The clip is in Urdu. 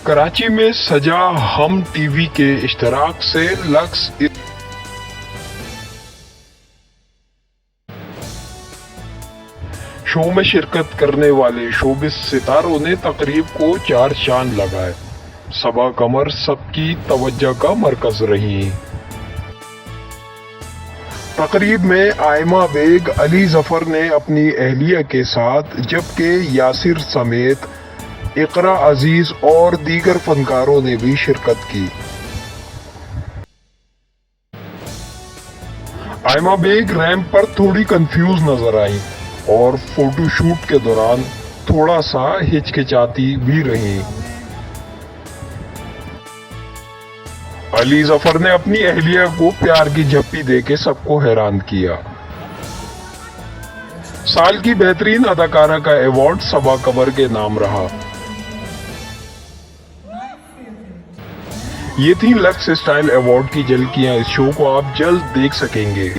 کراچی میں سجا ہم ٹی وی کے اشتراک سے لکس شو میں شرکت کرنے والے شوبز ستاروں نے تقریب کو چار چاند لگائے۔ صبا قمر سب کی توجہ کا مرکز رہی۔ تقریب میں آئمہ بیگ علی ظفر نے اپنی اہلیہ کے ساتھ جبکہ یاسر سمیت اقرا عزیز اور دیگر فنکاروں نے بھی شرکت کی۔ آئمہ بیگ ریمپ پر تھوڑی کنفیوز نظر آئیں اور فوٹو شوٹ کے دوران تھوڑا سا ہچکچاتی بھی رہیں۔ علی ظفر نے اپنی اہلیہ کو پیار کی جھپی دے کے سب کو حیران کیا۔ سال کی بہترین اداکارہ کا ایوارڈ صبا قمر کے نام رہا۔ یہ تھیں لکس اسٹائل ایوارڈ کی جھلکیاں۔ اس شو کو آپ جلد دیکھ سکیں گے۔